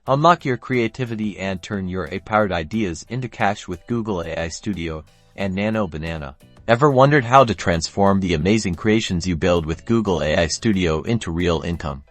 Unlock your creativity and turn your AI-powered ideas into cash with Google AI Studio and Nano Banana. Ever wondered how to transform the amazing creations you build with Google AI Studio into real income?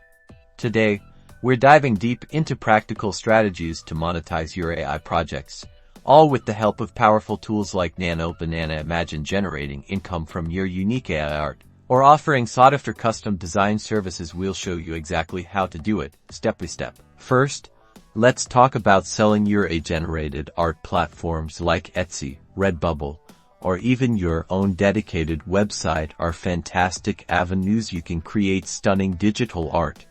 Today, we're diving deep into practical strategies to monetize your AI projects, all with the help of powerful tools like Nano Banana. Imagine generating income from your unique AI art, or offering sought-after custom design services. We'll show you exactly how to do it, step by step. First, let's talk about selling your AI-generated art. Platforms like Etsy, Redbubble, or even your own dedicated website are fantastic avenues. You can create stunning digital art,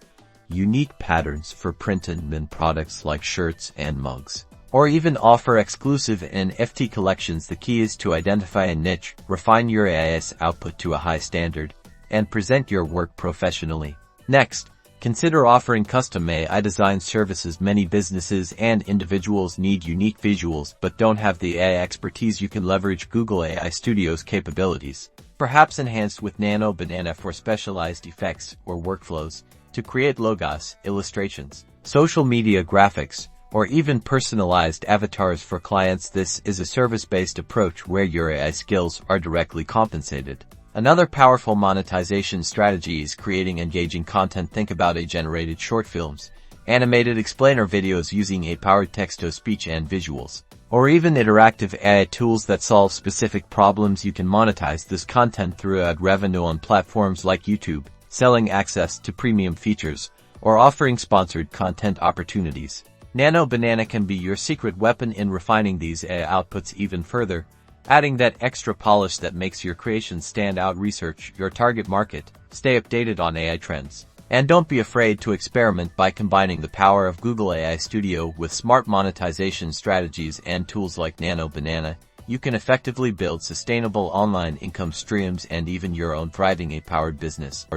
unique patterns for print-on-demand products like shirts and mugs, or even offer exclusive NFT collections. The key is to identify a niche, refine your AI's output to a high standard, and present your work professionally. Next, consider offering custom AI design services. Many businesses and individuals need unique visuals but don't have the AI expertise. You can leverage Google AI Studio's capabilities, perhaps enhanced with Nano Banana for specialized effects or workflows, to create logos, illustrations, social media graphics, or even personalized avatars for clients. This is a service-based approach where your AI skills are directly compensated. Another powerful monetization strategy is creating engaging content. Think about AI-generated short films, animated explainer videos using AI-powered text-to-speech and visuals, or even interactive AI tools that solve specific problems. You can monetize this content through ad revenue on platforms like YouTube, selling access to premium features, or offering sponsored content opportunities. Nano Banana can be your secret weapon in refining these AI outputs even further, adding that extra polish that makes your creations stand out. Research your target market, stay updated on AI trends, and don't be afraid to experiment. By combining the power of Google AI Studio with smart monetization strategies and tools like Nano Banana, you can effectively build sustainable online income streams and even your own thriving AI-powered business.